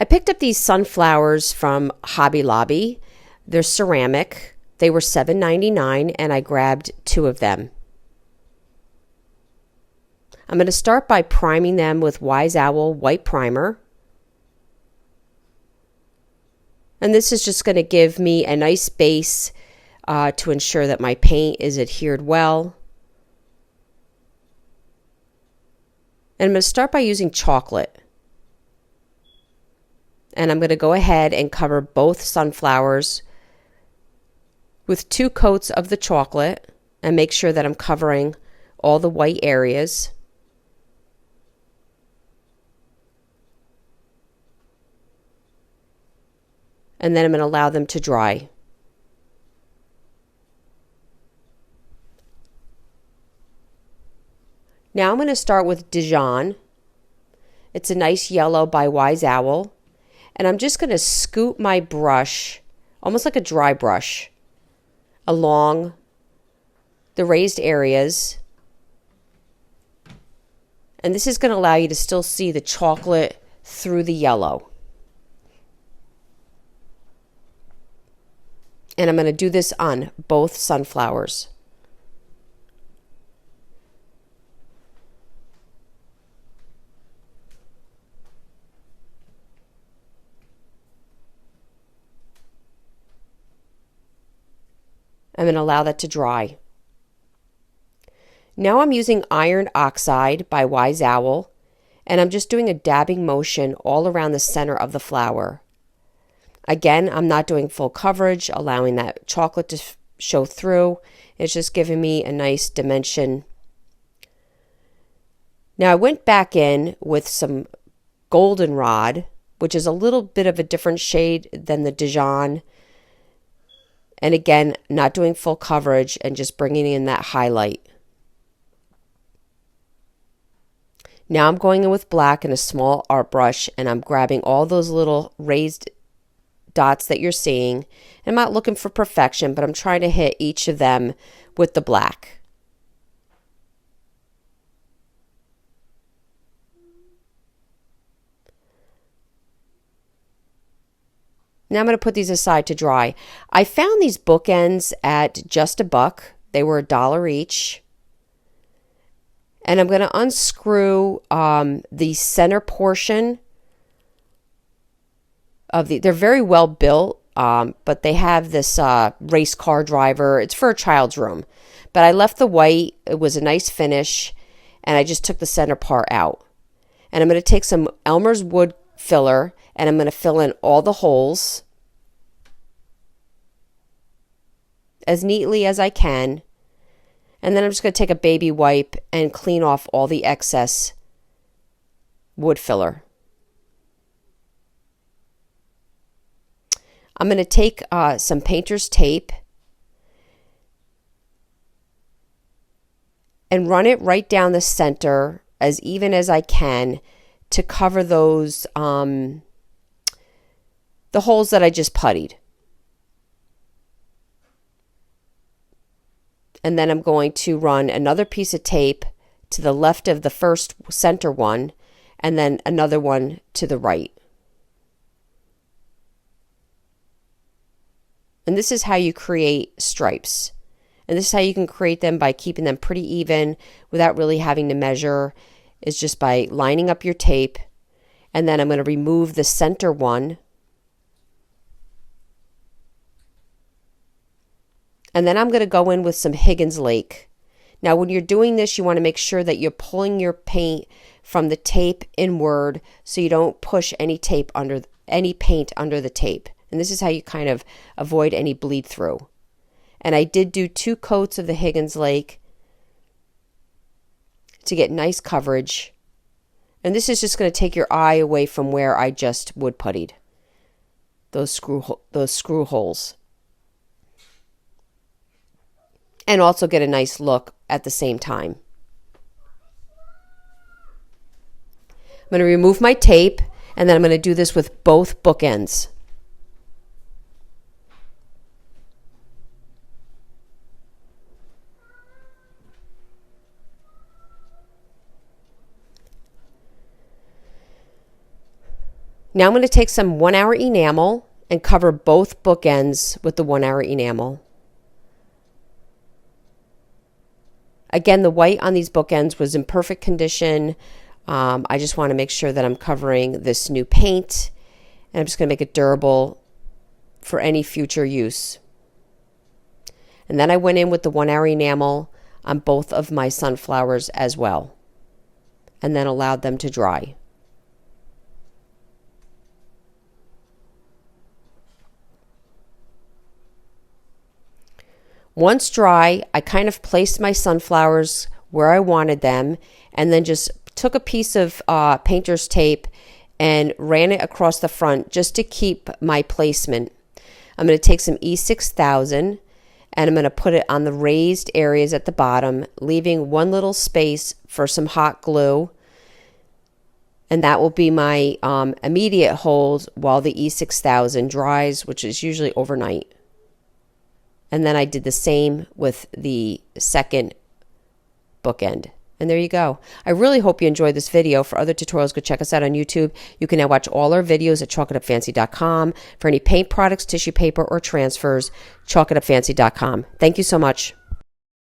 I picked up these sunflowers from Hobby Lobby. They're ceramic. They were $7.99 and I grabbed 2 of them. I'm going to start by priming them with Wise Owl white primer. And this is just going to give me a nice base to ensure that my paint is adhered well. And I'm going to start by using chocolate. And I'm going to go ahead and cover both sunflowers with 2 coats of the chocolate and make sure that I'm covering all the white areas. And then I'm going to allow them to dry. Now I'm going to start with Dijon. It's a nice yellow by Wise Owl. And I'm just going to scoop my brush, almost like a dry brush, along the raised areas. And this is going to allow you to still see the chocolate through the yellow. And I'm going to do this on both sunflowers. I'm going to allow that to dry. Now I'm using Iron Oxide by Wise Owl, and I'm just doing a dabbing motion all around the center of the flower. Again, I'm not doing full coverage, allowing that chocolate to show through. It's just giving me a nice dimension. Now I went back in with some goldenrod, which is a little bit of a different shade than the Dijon. And again, not doing full coverage and just bringing in that highlight. Now I'm going in with black and a small art brush, and I'm grabbing all those little raised dots that you're seeing. I'm not looking for perfection, but I'm trying to hit each of them with the black. Now I'm going to put these aside to dry. I found these bookends at just $1. They were $1 each. And I'm going to unscrew the center portion of they're very well built, but they have this race car driver. It's for a child's room. But I left the white. It was a nice finish. And I just took the center part out. And I'm going to take some Elmer's wood filler, and I'm going to fill in all the holes as neatly as I can. And then I'm just going to take a baby wipe and clean off all the excess wood filler. I'm going to take some painter's tape and run it right down the center as even as I can to cover those, the holes that I just puttied. And then I'm going to run another piece of tape to the left of the first center one, and then another one to the right. And this is how you create stripes. And this is how you can create them by keeping them pretty even without really having to measure. Is just by lining up your tape. And then I'm going to remove the center one. And then I'm going to go in with some Higgins Lake. Now when you're doing this, you want to make sure that you're pulling your paint from the tape inward so you don't push any paint under the tape. And this is how you kind of avoid any bleed through. And I did do 2 coats of the Higgins Lake to get nice coverage. And this is just going to take your eye away from where I just wood puttied those screw holes. And also get a nice look at the same time. I'm going to remove my tape, and then I'm going to do this with both bookends. Now I'm going to take some 1 hour enamel and cover both bookends with the 1 hour enamel. Again, the white on these bookends was in perfect condition. I just want to make sure that I'm covering this new paint, and I'm just going to make it durable for any future use. And then I went in with the 1 hour enamel on both of my sunflowers as well, and then allowed them to dry. Once dry, I kind of placed my sunflowers where I wanted them, and then just took a piece of painter's tape and ran it across the front just to keep my placement. I'm going to take some E6000 and I'm going to put it on the raised areas at the bottom, leaving one little space for some hot glue. And that will be my immediate hold while the E6000 dries, which is usually overnight. And then I did the same with the second bookend. And there you go. I really hope you enjoyed this video. For other tutorials, go check us out on YouTube. You can now watch all our videos at chalkitupfancy.com. For any paint products, tissue paper, or transfers, chalkitupfancy.com. Thank you so much.